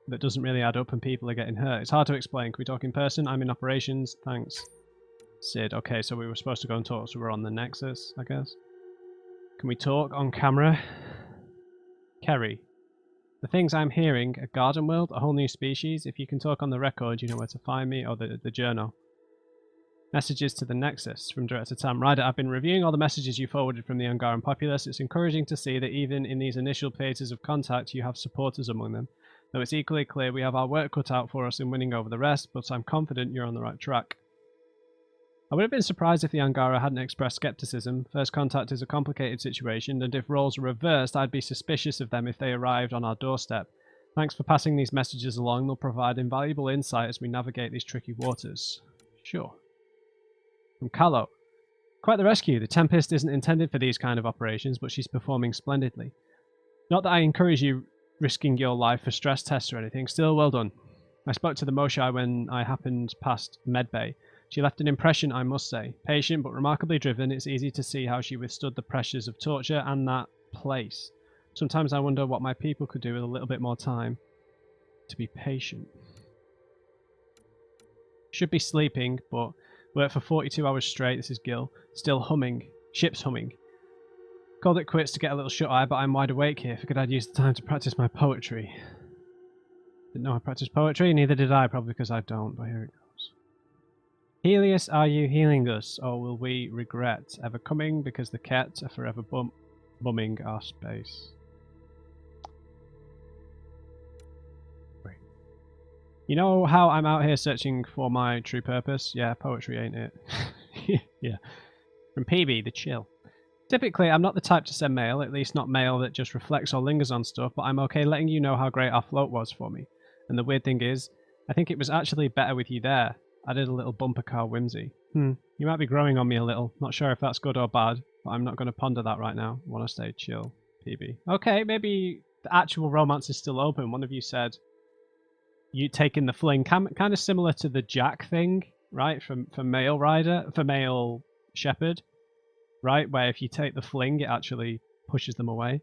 that doesn't really add up and people are getting hurt. It's hard to explain. Can we talk in person? I'm in operations. Thanks. Sid. Okay, so we were supposed to go and talk, so we're on the Nexus, I guess. Can we talk on camera? Kerry. The things I'm hearing, a garden world, a whole new species. If you can talk on the record, you know where to find me, or the journal. Messages to the Nexus from Director Tam. Ryder, I've been reviewing all the messages you forwarded from the Angaran populace. It's encouraging to see that even in these initial phases of contact, you have supporters among them. Though it's equally clear we have our work cut out for us in winning over the rest, but I'm confident you're on the right track. I would have been surprised if the Angara hadn't expressed skepticism. First contact is a complicated situation, and if roles were reversed, I'd be suspicious of them if they arrived on our doorstep. Thanks for passing these messages along. They'll provide invaluable insight as we navigate these tricky waters. Sure. From Callow. Quite the rescue. The Tempest isn't intended for these kind of operations, but she's performing splendidly. Not that I encourage you risking your life for stress tests or anything. Still, well done. I spoke to the Moshai when I happened past Medbay. She left an impression, I must say. Patient but remarkably driven, it's easy to see how she withstood the pressures of torture and that place. Sometimes I wonder what my people could do with a little bit more time to be patient. Should be sleeping, but worked for 42 hours straight. This is Gil. Still humming. Ship's humming. Called it quits to get a little shut-eye, but I'm wide awake here. Figured I'd use the time to practice my poetry. Didn't know I practiced poetry, neither did I, probably because I don't, but here it goes. Helios, are you healing us, or will we regret ever coming because the Ket are forever bumming our space? You know how I'm out here searching for my true purpose? Yeah, poetry ain't it? Yeah. From PB, the chill. Typically, I'm not the type to send mail, at least not mail that just reflects or lingers on stuff, but I'm okay letting you know how great our float was for me. And the weird thing is, I think it was actually better with you there. I did a little bumper car whimsy. You might be growing on me a little. Not sure if that's good or bad, but I'm not going to ponder that right now. I want to stay chill, PB. Okay, maybe the actual romance is still open. One of you said you taking the fling, kind of similar to the Jack thing, right? For male shepherd, right? Where if you take the fling, it actually pushes them away.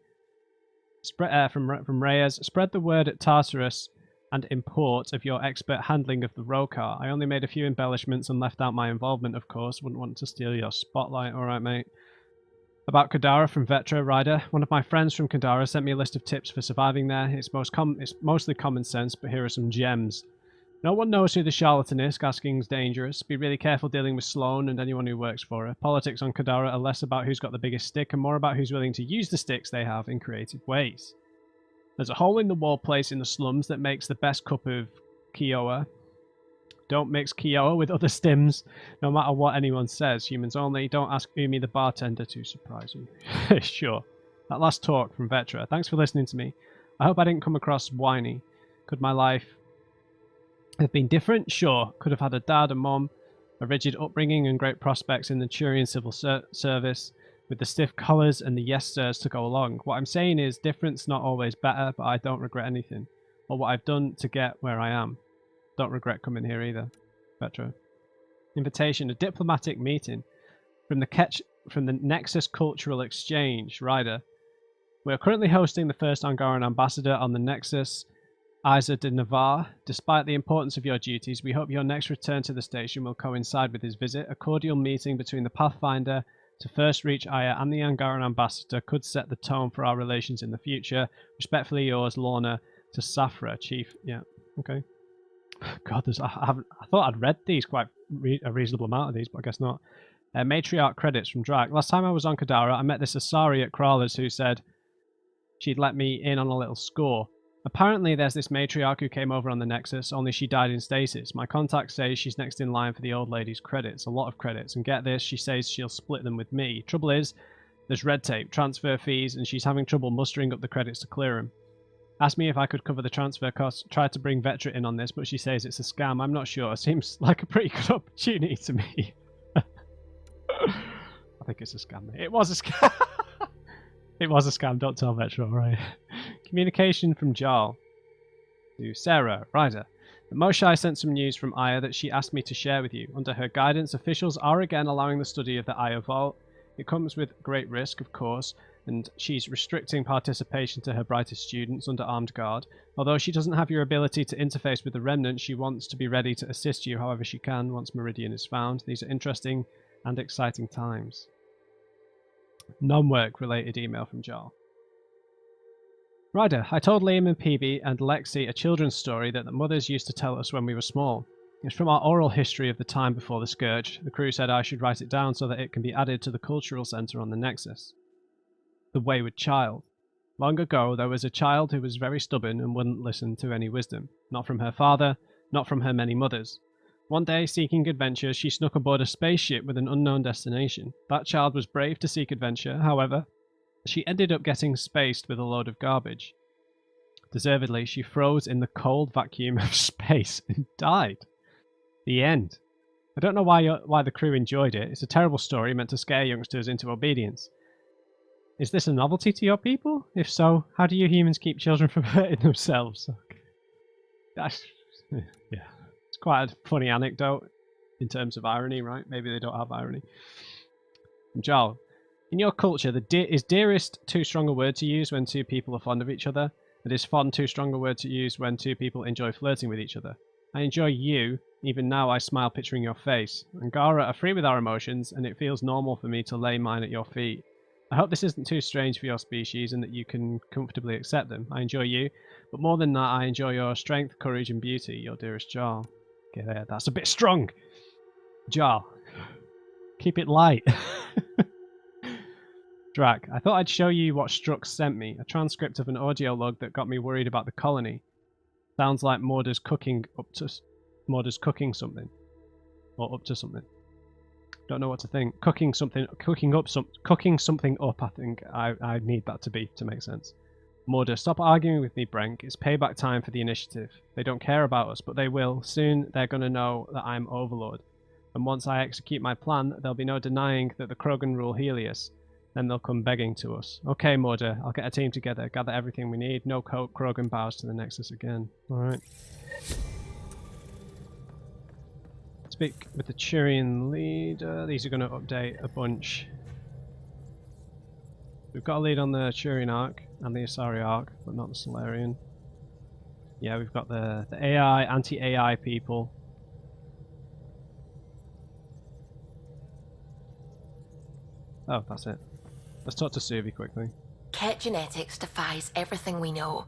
From Reyes, spread the word at Tartarus and import of your expert handling of the row car. I only made a few embellishments and left out my involvement, of course. Wouldn't want to steal your spotlight, alright mate. About Kadara from Vetra Rider. One of my friends from Kadara sent me a list of tips for surviving there. It's mostly common sense, but here are some gems. No one knows who the charlatan is. Asking's dangerous. Be really careful dealing with Sloane and anyone who works for her. Politics on Kadara are less about who's got the biggest stick and more about who's willing to use the sticks they have in creative ways. There's a hole-in-the-wall place in the slums that makes the best cup of Kiowa. Don't mix Kiowa with other stims, no matter what anyone says. Humans only. Don't ask Umi the bartender to surprise you. Sure. That last talk from Vetra. Thanks for listening to me. I hope I didn't come across whiny. Could my life have been different? Sure. Could have had a dad, a mom, a rigid upbringing and great prospects in the Turian civil service with the stiff collars and the yes sirs to go along. What I'm saying is different's not always better, but I don't regret anything or what I've done to get where I am. Don't regret coming here either. Petra. Invitation, a diplomatic meeting from the Nexus Cultural Exchange. Ryder. We are currently hosting the first Angaran ambassador on the Nexus, Isa de Navarre. Despite the importance of your duties, we hope your next return to the station will coincide with his visit. A cordial meeting between the Pathfinder to first reach Aya and the Angaran ambassador could set the tone for our relations in the future. Respectfully yours, Lorna, to Safra, Chief. Yeah, okay. God, I thought I'd read these quite a reasonable amount of these, but I guess not. Matriarch credits from Drak. Last time I was on Kadara, I met this Asari at Crawlers who said she'd let me in on a little score. Apparently, there's this matriarch who came over on the Nexus, only she died in stasis. My contact says she's next in line for the old lady's credits, a lot of credits. And get this, she says she'll split them with me. Trouble is, there's red tape, transfer fees, and she's having trouble mustering up the credits to clear them. Asked me if I could cover the transfer costs. Tried to bring Vetra in on this, but she says it's a scam. I'm not sure. Seems like a pretty good opportunity to me. I think it's a scam. It was a scam. It was a scam. Don't tell Vetra, right? Communication from Jarl to Sarah, Ryder. The Moshai sent some news from Aya that she asked me to share with you. Under her guidance, officials are again allowing the study of the Aya Vault. It comes with great risk, of course, and she's restricting participation to her brightest students under armed guard. Although she doesn't have your ability to interface with the Remnant, she wants to be ready to assist you however she can once Meridian is found. These are interesting and exciting times. Non-work related email from Jarl. Ryder, I told Liam and PB and Lexi a children's story that the mothers used to tell us when we were small. It's from our oral history of the time before the Scourge. The crew said I should write it down so that it can be added to the cultural centre on the Nexus. The Wayward Child. Long ago, there was a child who was very stubborn and wouldn't listen to any wisdom. Not from her father, not from her many mothers. One day, seeking adventure, she snuck aboard a spaceship with an unknown destination. That child was brave to seek adventure, however, she ended up getting spaced with a load of garbage. Deservedly, she froze in the cold vacuum of space and died. The end. I don't know why the crew enjoyed it. It's a terrible story meant to scare youngsters into obedience. Is this a novelty to your people? If so, how do you humans keep children from hurting themselves? Okay. Yeah, it's quite a funny anecdote. in terms of irony, right? Maybe they don't have irony. Jarl, in your culture, is dearest too strong a word to use when two people are fond of each other? And is fond too strong a word to use when two people enjoy flirting with each other? I enjoy you. Even now I smile picturing your face. Angara are free with our emotions, and it feels normal for me to lay mine at your feet. I hope this isn't too strange for your species and that you can comfortably accept them. I enjoy you, but more than that, I enjoy your strength, courage, and beauty, your dearest Jarl. Okay, there, that's a bit strong. Jarl, keep it light. Drac, I thought I'd show you what Strux sent me, a transcript of an audio log that got me worried about the colony. Sounds like Morda's cooking something. Or up to something. Don't know what to think. Cooking something up, I think. I need that to make sense. Morda, stop arguing with me, Brenk. It's payback time for the initiative. They don't care about us, but they will. Soon they're gonna know that I'm Overlord. And once I execute my plan, there'll be no denying that the Krogan rule Helios. Then they'll come begging to us. Okay, Morda, I'll get a team together, gather everything we need. No Krogan bows to the Nexus again. Alright. Speak with the Turian leader. These are going to update a bunch. We've got a lead on the Turian arc and the Asari arc, but not the Solarian. Yeah, we've got the AI, anti-AI people. Oh, that's it. Let's talk to Suvi quickly. Ket genetics defies everything we know.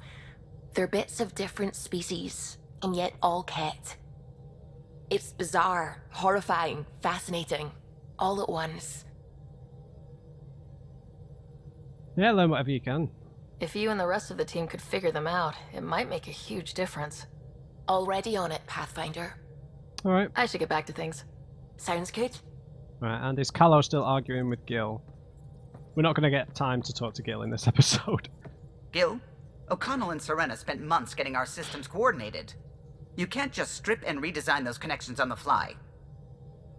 They're bits of different species, and yet all Ket. It's bizarre, horrifying, fascinating, all at once. Yeah, learn whatever you can. If you and the rest of the team could figure them out, it might make a huge difference. Already on it, Pathfinder. Alright. I should get back to things. Sounds good. Right, and is Callow still arguing with Gil? We're not going to get time to talk to Gil in this episode. Gil, O'Connell and Serena spent months getting our systems coordinated. You can't just strip and redesign those connections on the fly.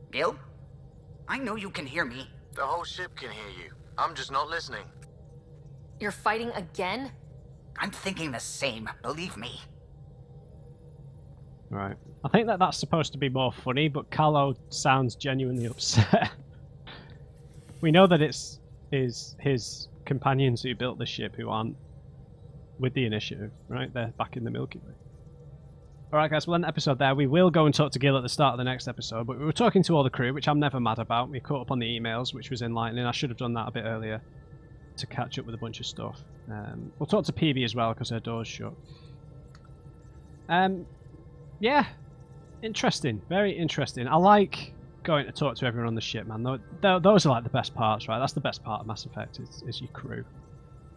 Gil? I know you can hear me. The whole ship can hear you. I'm just not listening. You're fighting again? I'm thinking the same, believe me. Right. I think that's supposed to be more funny, but Callow sounds genuinely upset. We know that it's his companions who built the ship who aren't with the initiative, right? They're back in the Milky Way. Alright guys, we'll end the episode there. We will go and talk to Gil at the start of the next episode, but we were talking to all the crew, which I'm never mad about. We caught up on the emails, which was enlightening. I should have done that a bit earlier to catch up with a bunch of stuff. We'll talk to Peavy as well, because her door's shut. Yeah, interesting. Very interesting. I like going to talk to everyone on the ship, man. Those are like the best parts, right? That's the best part of Mass Effect, is your crew.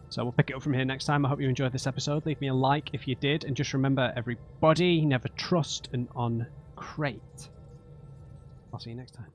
So we'll pick it up from here next time. I hope you enjoyed this episode. Leave me a like if you did. And just remember, everybody, never trust an on-crate. I'll see you next time.